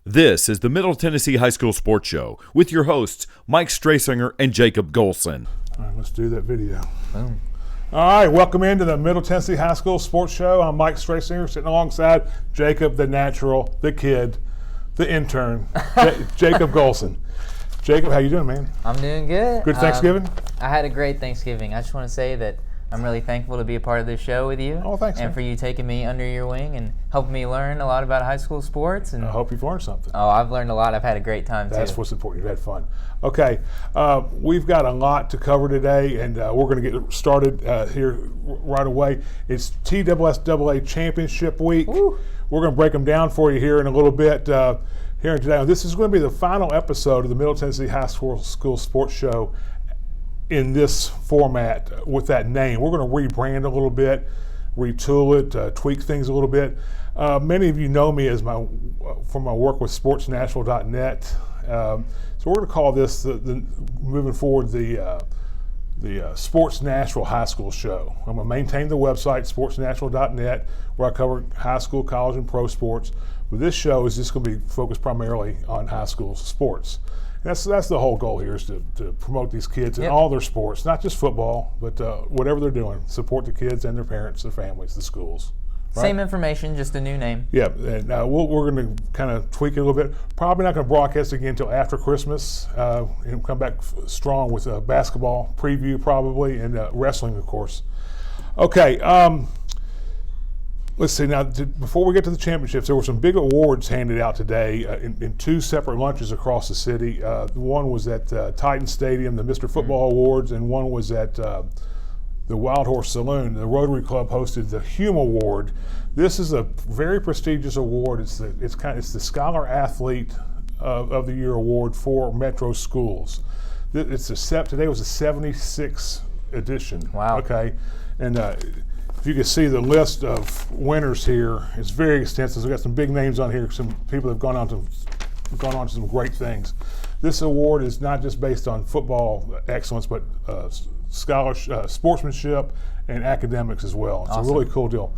This is the Middle Tennessee High School Sports Show with your hosts, Mike Strasinger and Jacob Golson. All right, let's do that video. Boom. All right, welcome into the Middle Tennessee High School Sports Show. I'm Mike Strasinger, sitting alongside Jacob, the natural, the kid, the intern, Jacob Golson. Jacob, how you doing, man? I'm doing good. Good Thanksgiving? I had a great Thanksgiving. I just want to say that I'm really thankful to be a part of this show with you. Oh, thanks, and man. for you taking me under your wing and helping me learn a lot about high school sports. And I hope you've learned something. Oh, I've learned a lot. I've had a great time, too. That's what's important. You've had fun. Okay, we've got a lot to cover today, and we're going to get started here right away. It's TSSAA Championship Week. Woo. We're going to break them down for you here in a little bit. Here and today. This is going to be the final episode of the Middle Tennessee High School Sports Show in this format with that name. We're going to rebrand a little bit, retool it, tweak things a little bit. Many of you know me as from my work with sportsnashville.net. So we're going to call this moving forward the Sports Nashville High School Show. I'm going to maintain the website sportsnashville.net where I cover high school, college, and pro sports. But this show is just going to be focused primarily on high school sports. That's the whole goal here, is to promote these kids in all their sports, not just football, but whatever they're doing. Support the kids and their parents, their families, the schools. Right? Same information, just a new name. Yeah, and we're going to kind of tweak it a little bit. Probably not going to broadcast again until after Christmas. And come back strong with a basketball preview probably, and wrestling, of course. Okay. Let's see, now before we get to the championships, there were some big awards handed out today in two separate lunches across the city. One was at Titan Stadium, the Mr. Football Awards, and one was at the Wild Horse Saloon. The Rotary Club hosted the Hume Award. This is a very prestigious award. It's the Scholar Athlete of the Year award for Metro schools. Today was the 76th edition. Wow. Okay, and if you can see the list of winners here, it's very extensive. We've got some big names on here. Some people have gone on to some great things. This award is not just based on football excellence, but scholarship, sportsmanship, and academics as well. It's awesome. A really cool deal.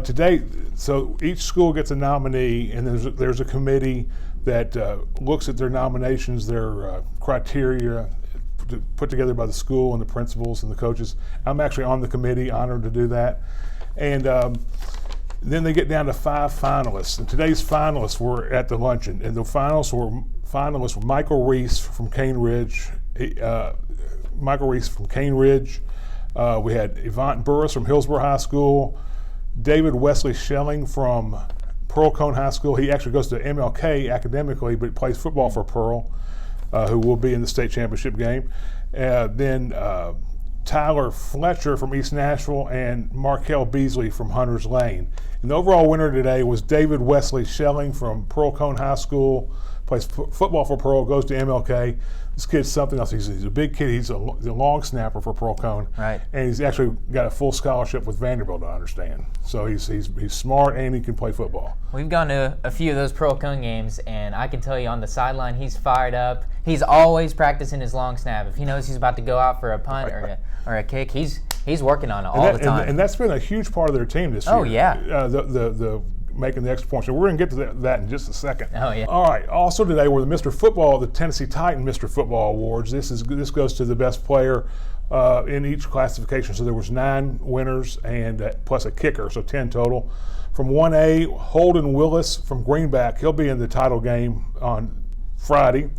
Today, so each school gets a nominee, and there's a committee that looks at their nominations, their criteria, put together by the school and the principals and the coaches. I'm actually on the committee, honored to do that. And then they get down to 5 finalists. And today's finalists were at the luncheon, and the finalists were Michael Reese from Cane Ridge. We had Yvonne Burris from Hillsborough High School, David Wesley Schelling from Pearl Cone High School. He actually goes to MLK academically, but plays football for Pearl. Who will be in the state championship game. Then Tyler Fletcher from East Nashville and Markel Beasley from Hunters Lane. And the overall winner today was David Wesley Schelling from Pearl Cone High School, plays football for Pearl, goes to MLK. This kid's something else. He's a big kid. He's a long snapper for Pearl Cone. Right. And he's actually got a full scholarship with Vanderbilt, I understand. So he's smart and he can play football. We've gone to a few of those Pearl Cone games, and I can tell you on the sideline, he's fired up. He's always practicing his long snap. If he knows he's about to go out for a punt or a kick, he's working on it all the time. And that's been a huge part of their team this year. Oh, yeah. The making the extra point. So we're going to get to that in just a second. Oh, yeah. All right. Also today were the Tennessee Titan Mr. Football Awards. This goes to the best player in each classification. So there was 9 winners and plus a kicker, so 10 total. From 1A, Holden Willis from Greenback. He'll be in the title game on Friday.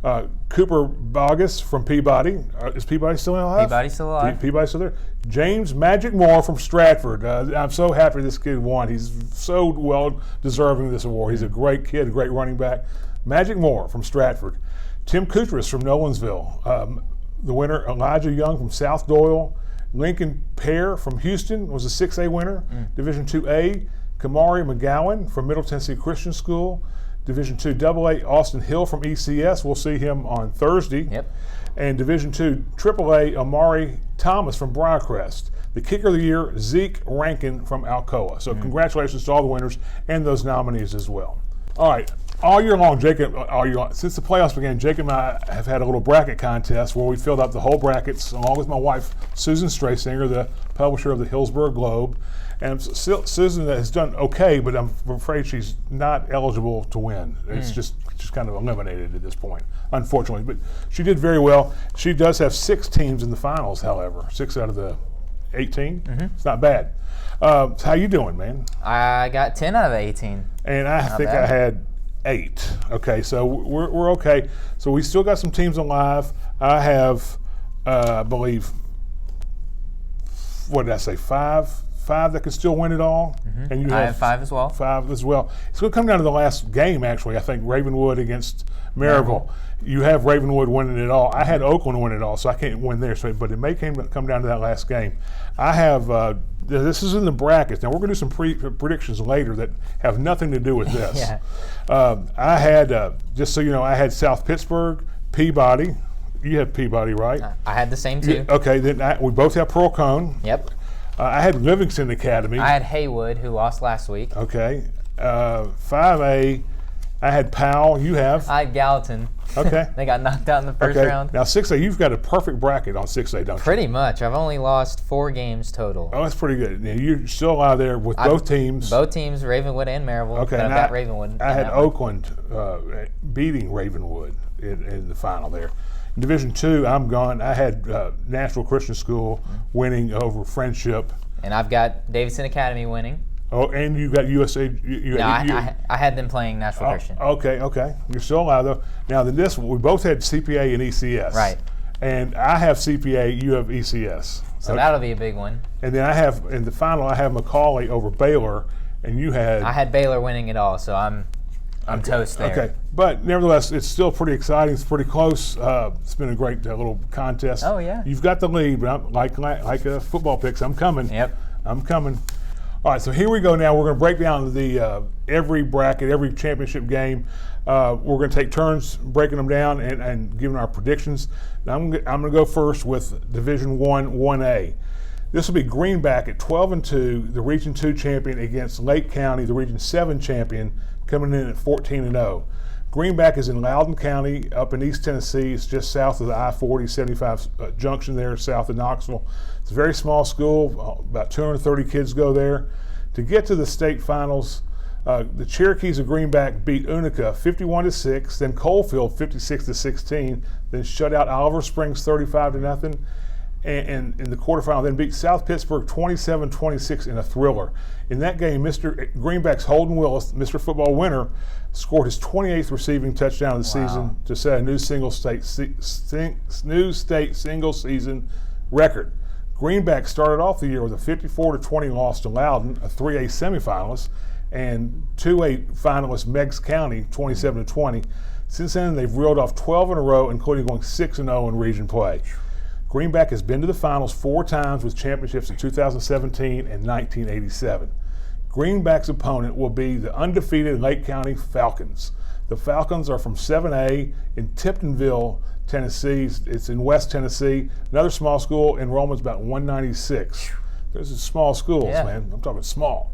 Mm-hmm. Cooper Bogus from Peabody. Is Peabody still alive? Peabody's still alive. Peabody's still there. James Magic Moore from Stratford. I'm so happy this kid won. He's so well deserving of this award. He's a great kid, a great running back. Magic Moore from Stratford. Tim Kutras from Nolensville. The winner, Elijah Young from South Doyle. Lincoln Pear from Houston was a 6A winner. Division 2A, Kamari McGowan from Middle Tennessee Christian School. Division 2 AA, Austin Hill from ECS. We'll see him on Thursday. Yep. And Division 2 AAA, Amari Thomas from Briarcrest. The kicker of the year, Zeke Rankin from Alcoa. So congratulations to all the winners and those nominees as well. All right, all year long, since the playoffs began, Jake and I have had a little bracket contest where we filled up the whole brackets along with my wife, Susan Strasinger, the publisher of the Hillsborough Globe. And Susan has done okay, but I'm afraid she's not eligible to win. It's just kind of eliminated at this point, unfortunately. But she did very well. She does have 6 teams in the finals, however, 6 out of the 18. It's not bad. How you doing, man? I got 10 out of the 18. And I think I had 8. Okay, so we're okay. So we still got some teams alive. I have, I believe, what did I say? 5 that could still win it all. And you I have 5 as well. 5 as well. It's going to come down to the last game, actually. I think Ravenwood against Maryville. You have Ravenwood winning it all. I had Oakland win it all, so I can't win there. So, but it may come down to that last game. I have. This is in the brackets. Now we're going to do some predictions later that have nothing to do with this. I had, just so you know, I had South Pittsburgh, Peabody. You had Peabody, right? I had the same too. Okay, then we both have Pearl Cone. Yep. I had Livingston Academy. I had Haywood, who lost last week. Okay. 5A, I had Powell. You have? I had Gallatin. Okay. They got knocked out in the first round. Now 6A, you've got a perfect bracket on 6A, don't you? Pretty much. I've only lost 4 games total. Oh, that's pretty good. Now, you're still out there with both teams. Both teams, Ravenwood and Maryville. Okay. But I've got Ravenwood. I had Oakland beating Ravenwood in the final there. In Division II, I'm gone. I had Nashville Christian School winning over Friendship. And I've got Davidson Academy winning. Oh, and you got USA. I had them playing Nashville Christian. Okay. You're still alive though. Now then, this we both had CPA and ECS. Right. And I have CPA. You have ECS. So that'll be a big one. And then I have in the final, I have Macaulay over Baylor, and you had. I had Baylor winning it all, so I'm toast there. Okay, but nevertheless, it's still pretty exciting. It's pretty close. It's been a great little contest. Oh yeah. You've got the lead, but like football picks, I'm coming. Yep. I'm coming. All right, so here we go now. We're going to break down the every bracket, every championship game. We're going to take turns breaking them down and giving our predictions. Now I'm going to go first with Division 1A. This will be Greenback at 12-2, the Region 2 champion against Lake County, the Region 7 champion, coming in at 14-0. Greenback is in Loudoun County, up in East Tennessee. It's just south of the I-40-75 junction there, south of Knoxville. It's a very small school. About 230 kids go there. To get to the state finals, the Cherokees of Greenback beat Unica 51-6, then Coalfield 56-16, then shut out Oliver Springs 35-0, and in the quarterfinal, then beat South Pittsburgh 27-26 in a thriller. In that game, Mr. Greenback's Holden Willis, Mr. Football winner, scored his 28th receiving touchdown of the season to set a new state single season record. Greenback started off the year with a 54-20 loss to Loudoun, a 3A semifinalist, and 2A finalist Meigs County, 27-20. Since then, they've reeled off 12 in a row, including going 6-0 in region play. Greenback has been to the finals 4 times with championships in 2017 and 1987. Greenback's opponent will be the undefeated Lake County Falcons. The Falcons are from 7A in Tiptonville, Tennessee. It's in West Tennessee. Another small school. Enrollment's about 196. Those are small schools, man. I'm talking small.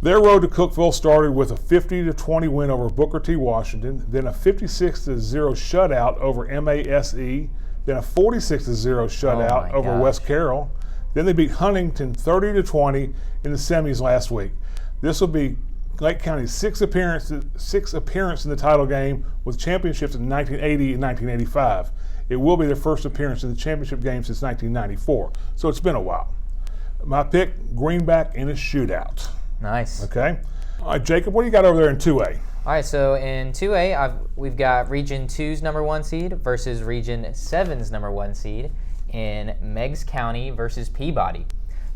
Their road to Cookeville started with a 50-20 win over Booker T. Washington, then a 56-0 shutout over MASE, then a 46-0 shutout over West Carroll. Then they beat Huntington 30-20 in the semis last week. This will be Lake County's sixth appearance in the title game, with championships in 1980 and 1985. It will be their first appearance in the championship game since 1994. So it's been a while. My pick, Greenback in a shootout. Nice. Okay. All right, Jacob, what do you got over there in 2A? All right, so in 2A, we've got Region 2's number 1 seed versus Region 7's number 1 seed in Meigs County versus Peabody.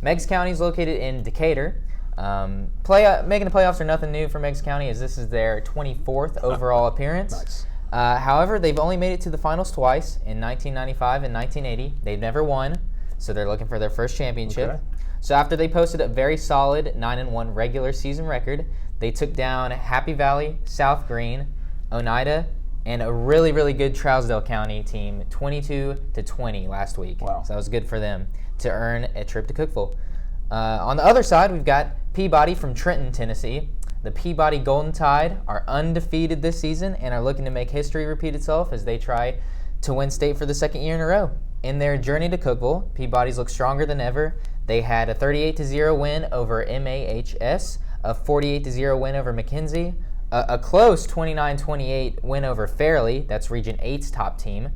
Meigs County is located in Decatur. Making the playoffs are nothing new for Meigs County, as this is their 24th overall appearance. Nice. However, they've only made it to the finals twice, in 1995 and 1980. They've never won, so they're looking for their first championship. Okay. So after they posted a very solid 9-1 regular season record, they took down Happy Valley, South Green, Oneida, and a really, really good Trousdale County team, 22-20 last week. Wow. So that was good for them to earn a trip to Cookeville. On the other side, we've got Peabody from Trenton, Tennessee. The Peabody Golden Tide are undefeated this season and are looking to make history repeat itself as they try to win state for the second year in a row. In their journey to Cookeville, Peabody's look stronger than ever. They had a 38-0 win over MAHS, a 48-0 win over McKenzie, a close 29-28 win over Fairleigh, that's Region 8's top team.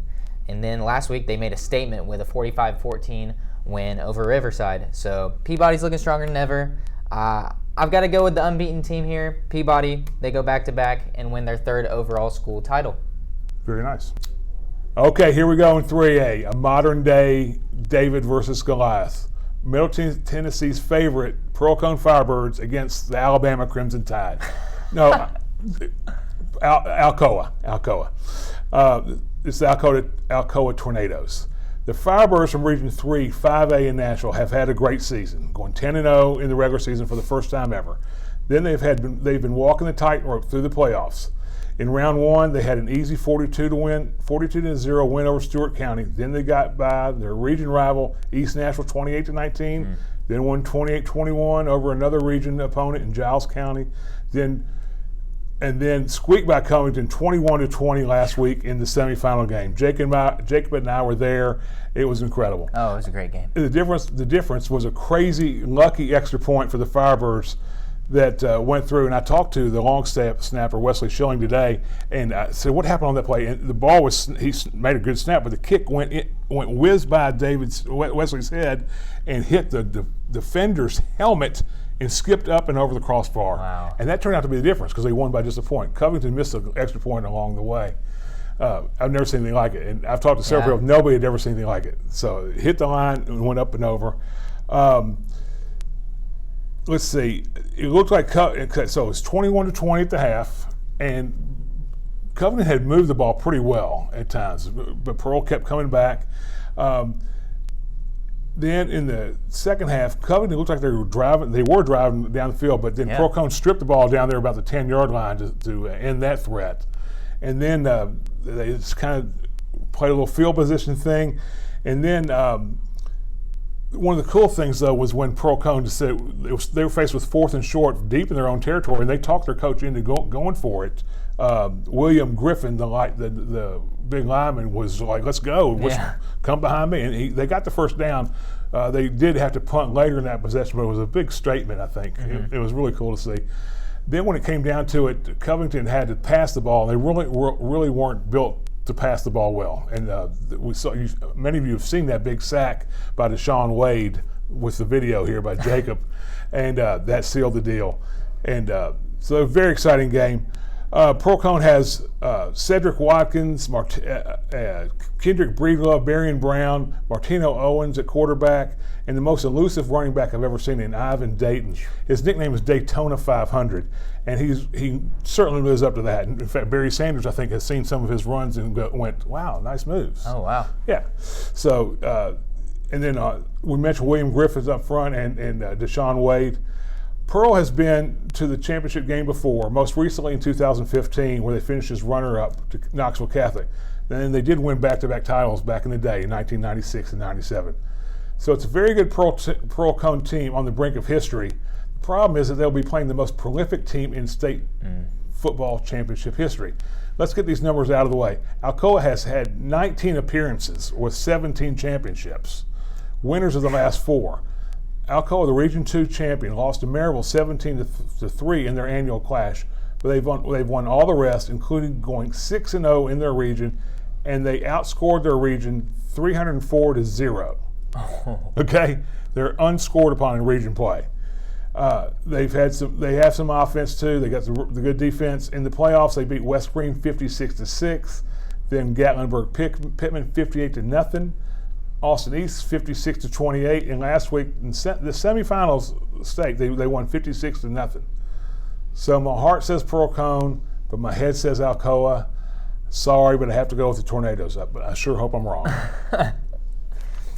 And then last week they made a statement with a 45-14 win over Riverside. So Peabody's looking stronger than ever. I've got to go with the unbeaten team here. Peabody, they go back-to-back and win their third overall school title. Very nice. Okay, here we go in 3A, a modern-day David versus Goliath. Middle Tennessee's favorite, Pearl-Cohn Firebirds against the Alabama Crimson Tide. No, Alcoa. It's the Alcoa Tornadoes. The Firebirds from Region 3, 5A in Nashville, have had a great season, going 10-0 in the regular season for the first time ever. Then they've been walking the tightrope through the playoffs. In round one, they had an easy 42-0 win over Stewart County. Then they got by their region rival, East Nashville, 28-19. Then won 28-21 over another region opponent in Giles County. Then squeaked by Covington 21-20 last week in the semifinal game. Jacob and I were there. It was incredible. Oh, it was a great game. The difference was a crazy, lucky extra point for the Firebirds that went through. And I talked to the long snapper, Wesley Schilling, today, and I said, what happened on that play? And the ball he made a good snap, but the kick went whizzed by Wesley's head and hit the defender's helmet and skipped up and over the crossbar. Wow. And that turned out to be the difference because they won by just a point. Covington missed an extra point along the way. I've never seen anything like it. And I've talked to several people, nobody had ever seen anything like it. So it hit the line and went up and over. Let's see. It looked like so it was 21-20 at the half, and Covington had moved the ball pretty well at times, but Pearl kept coming back. Then in the second half, Covington looked like they were driving down the field, but then Pearl-Cohn stripped the ball down there about the 10-yard line to end that threat. And then they just kind of played a little field position thing. And then one of the cool things, though, was when Pearl-Cohn just said they were faced with fourth and short deep in their own territory, and they talked their coach into going for it. William Griffin, the big lineman, was like, let's go. Come behind me. And they got the first down. They did have to punt later in that possession, but it was a big statement, I think. Mm-hmm. It was really cool to see. Then when it came down to it, Covington had to pass the ball. They really weren't built to pass the ball well. And many of you have seen that big sack by Deshaun Wade with the video here by Jacob, and that sealed the deal. And so a very exciting game. Pearl-Cohn has Cedric Watkins, Kendrick Breedlove, Marion Brown, Martino Owens at quarterback, and the most elusive running back I've ever seen in Ivan Dayton. His nickname is Daytona 500, and he certainly lives up to that. In fact, Barry Sanders, I think, has seen some of his runs and went, wow, nice moves. Oh, wow. Yeah. So, and then we mentioned William Griffiths up front and Deshaun Wade. Pearl has been to the championship game before, most recently in 2015, where they finished as runner-up to Knoxville Catholic. Then they did win back-to-back titles back in the day, in 1996 and 97. So it's a very good Pearl-Cohn team on the brink of history. The problem is that they'll be playing the most prolific team in state football championship history. Let's get these numbers out of the way. Alcoa has had 19 appearances with 17 championships, winners of the last 4. Alcoa, the Region 2 champion, lost to Maryville 17-3 in their annual clash, but they've won all the rest, including going 6-0 in their region, and they outscored their region 304-0. Okay, they're unscored upon in region play. They have some offense too. They got the good defense. In the playoffs, they beat West Green 56-6, then Gatlinburg Pittman 58-0. Austin East 56-28, and last week in the semifinals state they won 56-0. So my heart says Pearl-Cohn, but my head says Alcoa. Sorry, but I have to go with the Tornadoes. But I sure hope I'm wrong. 4A.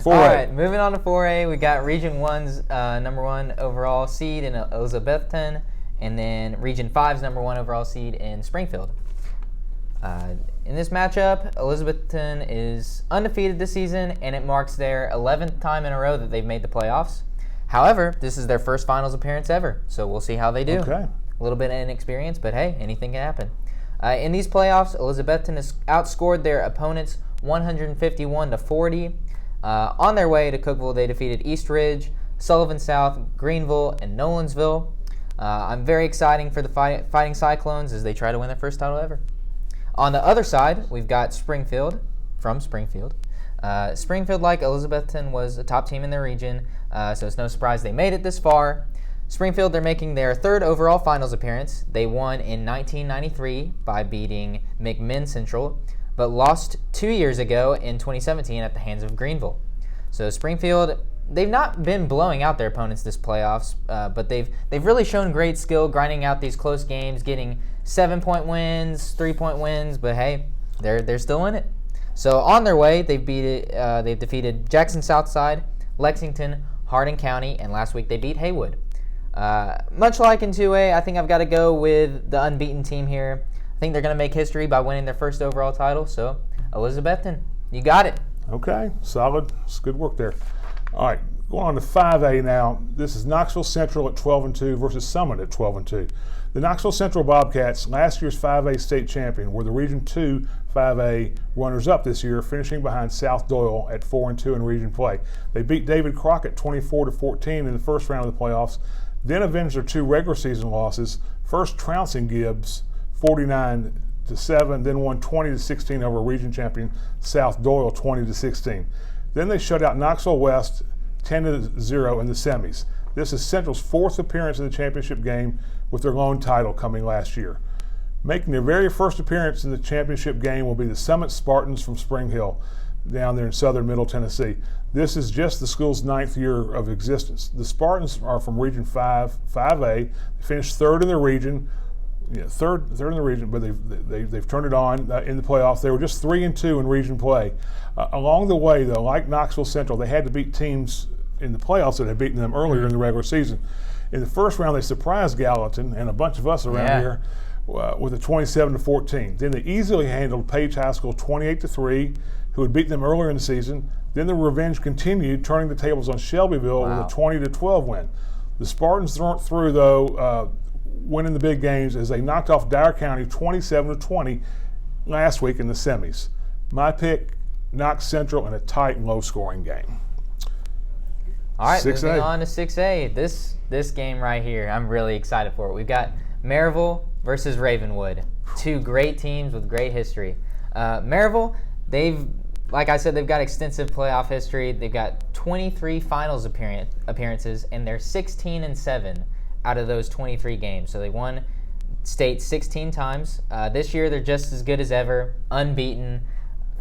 All right, moving on to 4A, we got Region 1's number 1 overall seed in Elizabethton, and then Region 5's number 1 overall seed in Springfield. In this matchup, Elizabethton is undefeated this season, and it marks their 11th time in a row that they've made the playoffs. However, this is their first finals appearance ever, so we'll see how they do. Okay. a little bit of inexperience, but hey, anything can happen. In these playoffs, Elizabethton has outscored their opponents 151-40. On their way to Cookeville, they defeated East Ridge, Sullivan South, Greenville, and Nolensville. I'm very excited for the Fighting Cyclones as they try to win their first title ever. On the other side, we've got Springfield, from Springfield. Springfield, like Elizabethton, was a top team in their region, so it's no surprise they made it this far. Springfield, they're making their third overall finals appearance. They won in 1993 by beating McMinn Central, but lost 2 years ago in 2017 at the hands of Greenville. So Springfield, they've not been blowing out their opponents this playoffs, but they've really shown great skill grinding out these close games, getting 7-point wins, 3-point wins, but hey, they're still in it. So on their way, they've defeated Jackson Southside, Lexington, Hardin County, and last week they beat Haywood. Much like in 2A, I think I've got to go with the unbeaten team here. I think they're going to make history by winning their first overall title. So, Elizabethton, you got it. Okay, solid. It's good work there. All right, going on to 5A now. This is Knoxville Central at 12-2 versus Summit at 12-2. The Knoxville Central Bobcats, last year's 5A state champion, were the Region 2 5A runners-up this year, finishing behind South Doyle at 4-2 in region play. They beat David Crockett 24-14 in the first round of the playoffs, then avenged their 2 regular season losses, first trouncing Gibbs 49-7, then won 20-16 over region champion South Doyle 20-16. Then they shut out Knoxville West 10-0 in the semis. This is Central's 4th appearance in the championship game, with their lone title coming last year. Making their very first appearance in the championship game will be the Summit Spartans from Spring Hill, down there in southern Middle Tennessee. This is just the school's 9th year of existence. The Spartans are from Region 5A. They finished 3rd in the region. Third in the region, but they've turned it on in the playoffs. They were just 3-2 in region play. Along the way, though, like Knoxville Central, they had to beat teams in the playoffs that had beaten them earlier in the regular season. In the first round, they surprised Gallatin and a bunch of us around here with a 27-14. Then they easily handled Page High School 28-3, who had beaten them earlier in the season. Then the revenge continued, turning the tables on Shelbyville with a 20-12 win. The Spartans weren't through, though, winning the big games as they knocked off Dyer County 27-20 last week in the semis. My pick, Knox Central in a tight and low-scoring game. All right, 6A. moving on to 6A. This game right here, I'm really excited for it. We've got Maryville versus Ravenwood, 2 great teams with great history. Maryville, like I said, they've got extensive playoff history. They've got 23 finals appearances, and they're 16-7 out of those 23 games. So they won state 16 times. This year, they're just as good as ever, unbeaten.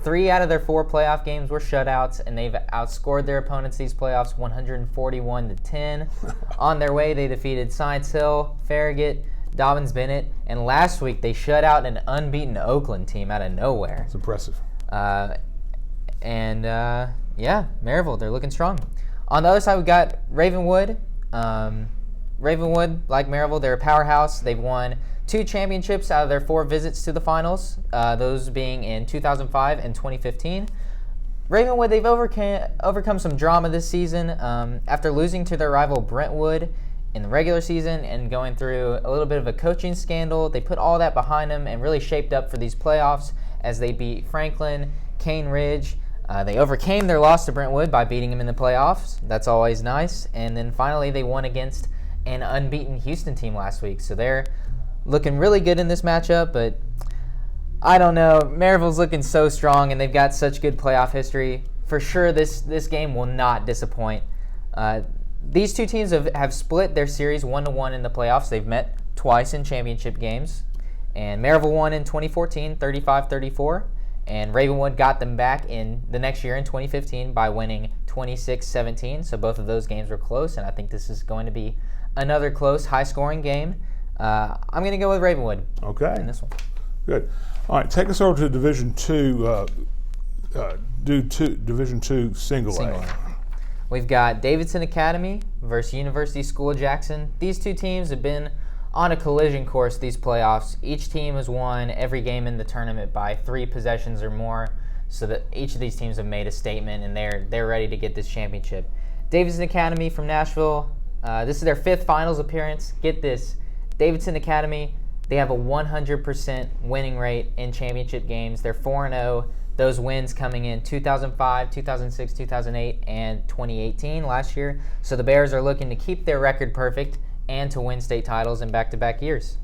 3 out of their 4 playoff games were shutouts, and they've outscored their opponents these playoffs 141-10. On their way, they defeated Science Hill, Farragut, Dobbins-Bennett, and last week they shut out an unbeaten Oakland team out of nowhere. It's impressive. Maryville, they're looking strong. On the other side, we got Ravenwood. Ravenwood, like Maryville, they're a powerhouse. They've won 2 championships out of their 4 visits to the finals, those being in 2005 and 2015. Ravenwood, they've overcome some drama this season after losing to their rival Brentwood in the regular season and going through a little bit of a coaching scandal. They put all that behind them and really shaped up for these playoffs as they beat Franklin, Cane Ridge. They overcame their loss to Brentwood by beating them in the playoffs. That's always nice. And then finally, they won against an unbeaten Houston team last week. So they're looking really good in this matchup, but I don't know. Maryville's looking so strong, and they've got such good playoff history. For sure, this game will not disappoint. These 2 teams have split their series 1-1 in the playoffs. They've met twice in championship games, and Maryville won in 2014, 35-34, and Ravenwood got them back in the next year in 2015 by winning 26-17. So both of those games were close, and I think this is going to be another close, high-scoring game. I'm going to go with Ravenwood. Okay. In this one. Good. All right, take us over to Division 2, Division 2 Single A. We've got Davidson Academy versus University School Jackson. These 2 teams have been on a collision course these playoffs. Each team has won every game in the tournament by 3 possessions or more, so that each of these teams have made a statement, and they're ready to get this championship. Davidson Academy from Nashville, this is their 5th finals appearance. Get this, Davidson Academy, they have a 100% winning rate in championship games. They're 4-0. Those wins coming in 2005, 2006, 2008, and 2018 last year. So the Bears are looking to keep their record perfect and to win state titles in back-to-back years.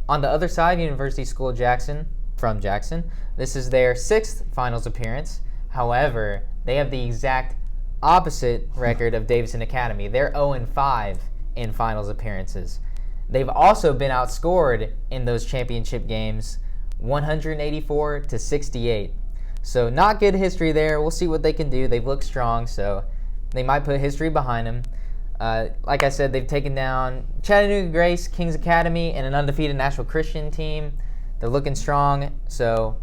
On the other side, University School Jackson, from Jackson, this is their 6th finals appearance. However, they have the exact opposite record of Davidson Academy. They're 0-5 in finals appearances. They've also been outscored in those championship games 184-68. So not good history there. We'll see what they can do. They've looked strong, so they might put history behind them. Like I said, they've taken down Chattanooga Grace, Kings Academy, and an undefeated Nashville Christian team. They're looking strong. So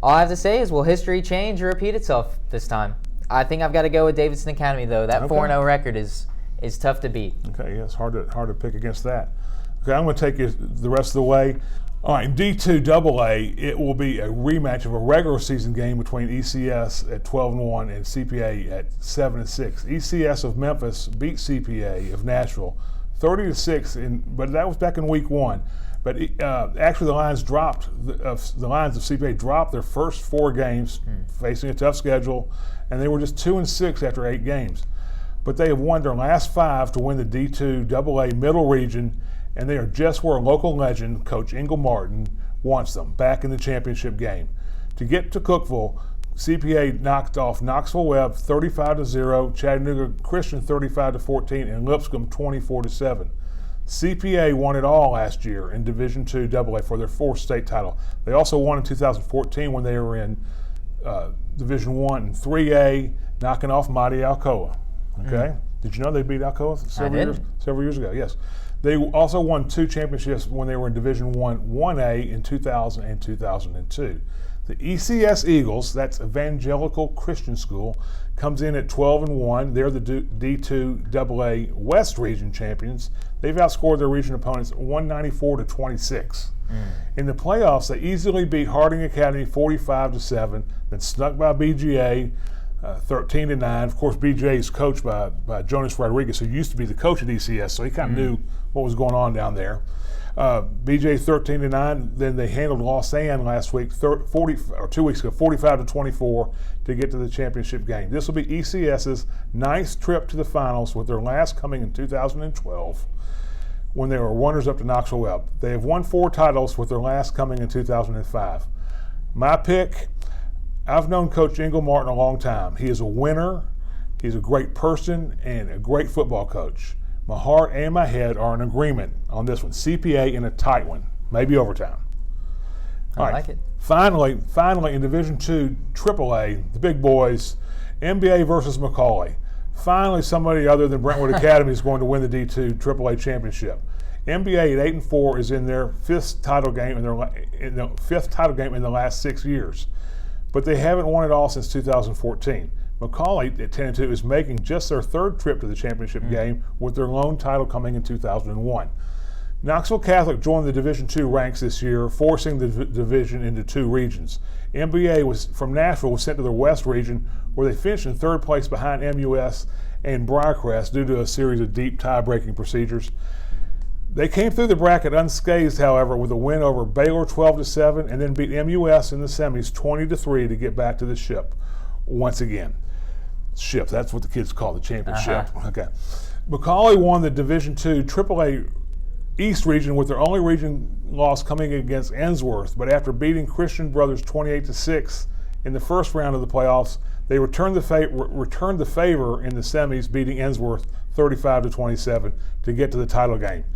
all I have to say is, will history change or repeat itself this time? I think I've got to go with Davidson Academy, though. That 4-0 record is tough to beat. Okay, yeah, it's hard to pick against that. Okay, I'm going to take you the rest of the way. All right, in D2AA, it will be a rematch of a regular season game between ECS at 12-1 and CPA at 7-6. ECS of Memphis beat CPA of Nashville 30-6, but that was back in week 1. But actually, the Lions of CPA dropped their first 4 games, facing a tough schedule, and they were just 2-6 after 8 games. But they have won their last 5 to win the D2AA Middle Region, and they are just where local legend Coach Ingle Martin wants them, back in the championship game. To get to Cookeville, CPA knocked off Knoxville Webb 35-0, Chattanooga Christian 35-14, and Lipscomb 24-7. CPA won it all last year in Division II AA for their 4th state title. They also won in 2014 when they were in Division I and 3A, knocking off mighty Alcoa. Okay, Did you know they beat Alcoa several years ago? Yes. They also won 2 championships when they were in Division I 1A in 2000 and 2002. The ECS Eagles, that's Evangelical Christian School, comes in at 12-1. They're the D2AA West Region champions. They've outscored their region opponents 194-26. In the playoffs, they easily beat Harding Academy 45-7, then snuck by BGA 13-9. Of course, BGA is coached by Jonas Rodriguez, who used to be the coach at ECS, so he kind of knew what was going on down there. BGA 13-9. Then they handled Los Ann last week, 2 weeks ago, 45-24 to get to the championship game. This will be ECS's 9th trip to the finals, with their last coming in 2012 when they were runners-up to Knoxville Webb. They have won 4 titles, with their last coming in 2005. My pick. I've known Coach Ingle Martin a long time. He is a winner, he's a great person, and a great football coach. My heart and my head are in agreement on this one. CPA in a tight one, maybe overtime. I like it. Finally, in Division II AAA, the big boys, MBA versus McCauley. Finally, somebody other than Brentwood Academy is going to win the D2 AAA championship. MBA at 8-4 is in their 5th title game in the last 6 years. But they haven't won it all since 2014. McCauley at 10-2 is making just their 3rd trip to the championship game, with their lone title coming in 2001. Knoxville Catholic joined the Division II ranks this year, forcing the division into 2 regions. MBA from Nashville was sent to the West region, where they finished in 3rd place behind MUS and Briarcrest due to a series of deep tie-breaking procedures. They came through the bracket unscathed, however, with a win over Baylor 12-7, and then beat MUS in the semis 20-3 to get back to the ship once again. Ship, that's what the kids call the championship. Okay. McCauley won the Division II AAA East region, with their only region loss coming against Ensworth, but after beating Christian Brothers 28-6 in the first round of the playoffs, they returned the favor in the semis, beating Ensworth 35-27 to get to the title game.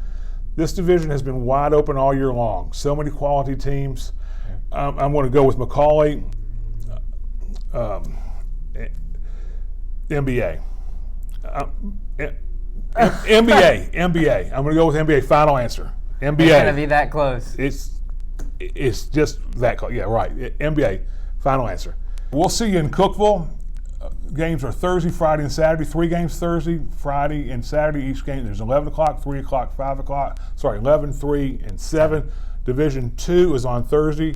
This division has been wide open all year long. So many quality teams. I'm going to go with McCauley, NBA. NBA. I'm going to go with NBA. Final answer. NBA. It's going to be that close. It's just that close. Yeah, right. NBA. Final answer. We'll see you in Cookeville. Games are Thursday, Friday, and Saturday. 3 games Thursday, Friday, and Saturday each game. There's 11 o'clock, 3 o'clock, 5 o'clock. 11, 3, and 7. Division 2 is on Thursday.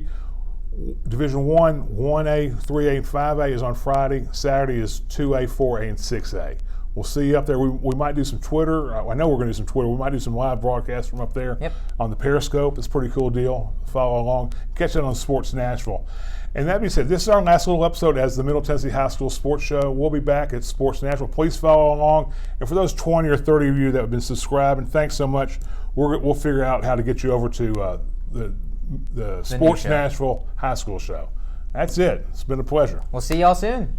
Division 1, 1A, 3A, and 5A is on Friday. Saturday is 2A, 4A, and 6A. We'll see you up there. We might do some Twitter. I know we're going to do some Twitter. We might do some live broadcasts from up there on the Periscope. It's a pretty cool deal. Follow along. Catch it on Sports Nashville. And that being said, this is our last little episode as the Middle Tennessee High School Sports Show. We'll be back at Sports Nashville. Please follow along. And for those 20 or 30 of you that have been subscribing, thanks so much. We'll figure out how to get you over to the Sports Nashville High School Show. That's it. It's been a pleasure. We'll see y'all soon.